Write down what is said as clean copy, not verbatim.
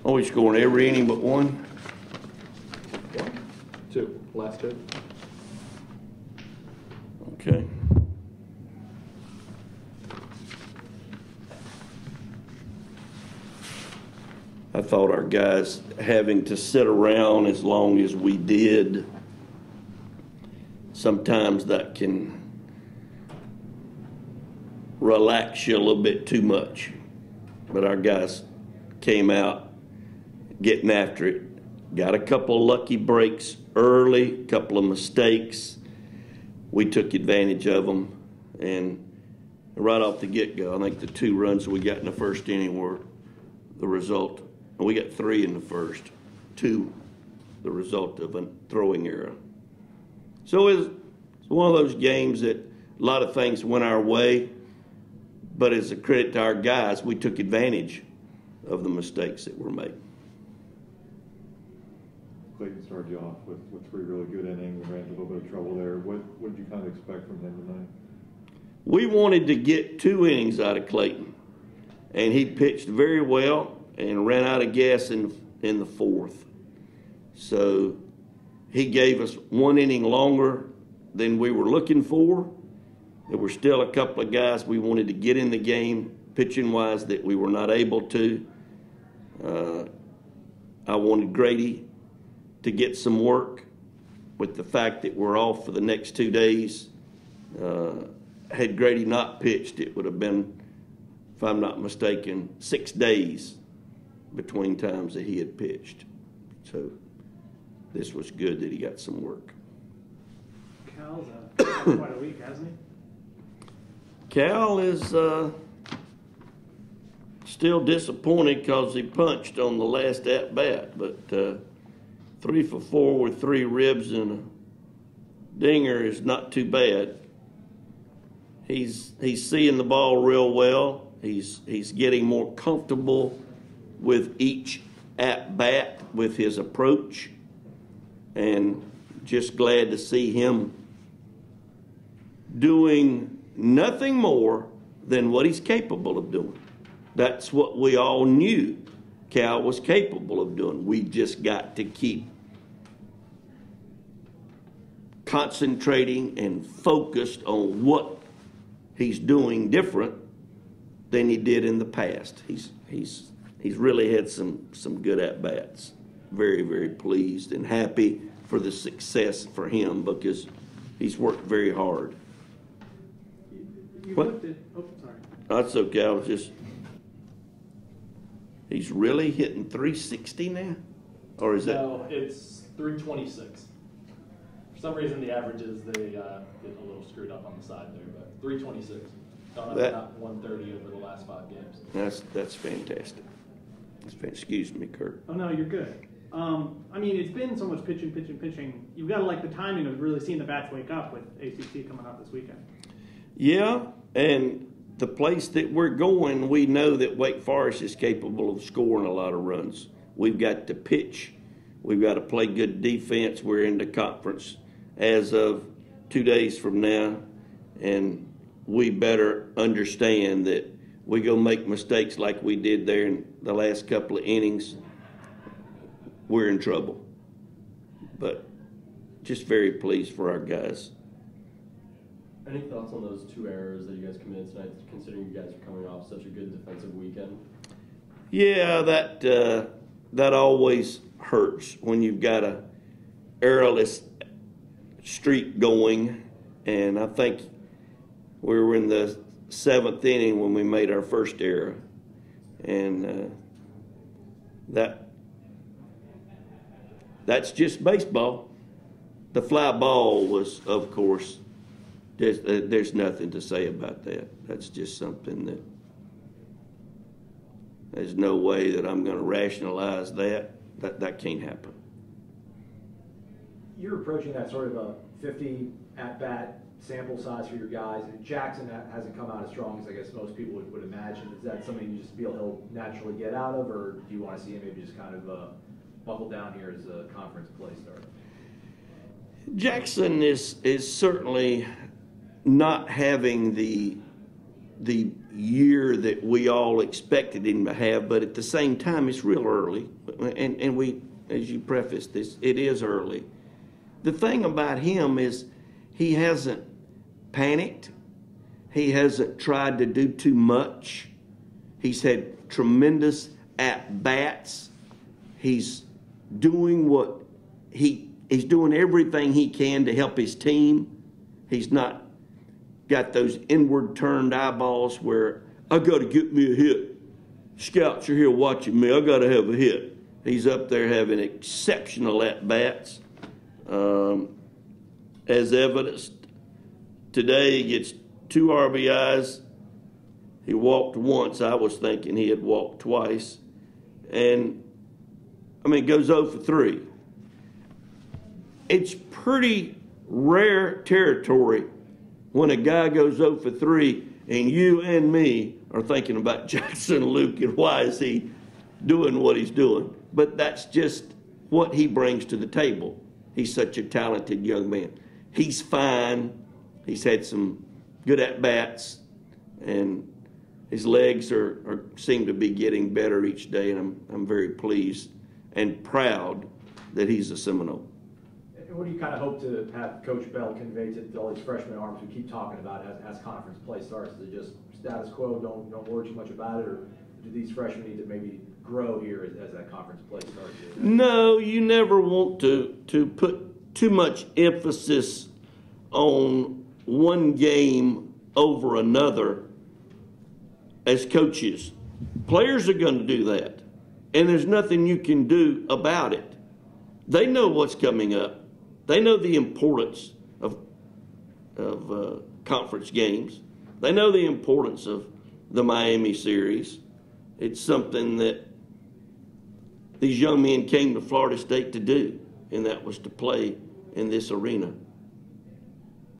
Oh, he's scoring every inning but one? One, two, last two. Okay. I thought our guys having to sit around as long as we did, sometimes that can relax you a little bit too much. But our guys came out getting after it. Got a couple of lucky breaks early, a couple of mistakes. We took advantage of them. And right off the get-go, I think the 2 runs we got in the first inning were the result. And we got 3 in the first, 2 the result of a throwing error. So it's one of those games that a lot of things went our way, but as a credit to our guys, we took advantage of the mistakes that were made. Clayton started you off with 3 really good innings and ran into a little bit of trouble there. What did you kind of expect from him tonight? We wanted to get 2 innings out of Clayton, and he pitched very well and ran out of gas in the 4th. So he gave us 1 inning longer than we were looking for. There were still a couple of guys we wanted to get in the game, pitching-wise, that we were not able to. I wanted Grady to get some work with the fact that we're off for the next 2 days. Had Grady not pitched, it would have been, if I'm not mistaken, 6 days between times that he had pitched. So this was good that he got some work. Cal's had quite a week, hasn't he? Cal is still disappointed because he punched on the last at-bat, but 3 for 4 with 3 ribs and a dinger is not too bad. He's seeing the ball real well. He's getting more comfortable with each at-bat with his approach, and just glad to see him doing nothing more than what he's capable of doing. That's what we all knew Cal was capable of doing. We just got to keep concentrating and focused on what he's doing different than he did in the past. He's really had some good at-bats. Very, very pleased and happy for the success for him because he's worked very hard. Sorry. That's okay. I was just. He's really hitting 360 now, or is that? No, it's 326. For some reason, the averages they get a little screwed up on the side there, but 326. Not 130 over the last 5 games. That's fantastic. Excuse me, Kurt. Oh no, you're good. I mean, it's been so much pitching. You've got to like the timing of really seeing the bats wake up with ACC coming up this weekend. Yeah, and the place that we're going, we know that Wake Forest is capable of scoring a lot of runs. We've got to pitch. We've got to play good defense. We're in the conference as of 2 days from now, and we better understand that we go make mistakes like we did there in the last couple of innings, we're in trouble. But just very pleased for our guys. Any thoughts on those 2 errors that you guys committed tonight, considering you guys are coming off such a good defensive weekend? Yeah, that always hurts when you've got a errorless streak going, and I think we were in the 7th inning when we made our first error, and that's just baseball. The fly ball was, of course, there's nothing to say about that. That's just something that there's no way that I'm going to rationalize that. That can't happen. You're approaching that sort of a 50 at-bat sample size for your guys. Jackson hasn't come out as strong as I guess most people would imagine. Is that something you just feel he'll naturally get out of, or do you want to see him maybe just kind of buckle down here as a conference play starts? Jackson is certainly not having the the year that we all expected him to have, but at the same time, it's real early. And we, as you preface this, it is early. The thing about him is he hasn't panicked. He hasn't tried to do too much. He's had tremendous at-bats. He's doing he's doing everything he can to help his team. He's not got those inward turned eyeballs where I got to get me a hit. Scouts are here watching me. I got to have a hit. He's up there having exceptional at-bats. As evidenced today, he gets 2 RBIs. He walked once. I was thinking he had walked twice. And, goes 0 for 3. It's pretty rare territory when a guy goes 0 for 3 and you and me are thinking about Jackson Luke and why is he doing what he's doing. But that's just what he brings to the table. He's such a talented young man. He's fine. He's had some good at-bats, and his legs seem to be getting better each day, and I'm very pleased and proud that he's a Seminole. And what do you kind of hope to have Coach Bell convey to all these freshman arms we keep talking about as conference play starts? Is it just status quo, don't worry too much about it, or do these freshmen need to maybe grow here as that conference play starts? No, you never want to put too much emphasis on one game over another as coaches. Players are going to do that, and there's nothing you can do about it. They know what's coming up. They know the importance of conference games. They know the importance of the Miami series. It's something that these young men came to Florida State to do, and that was to play in this arena.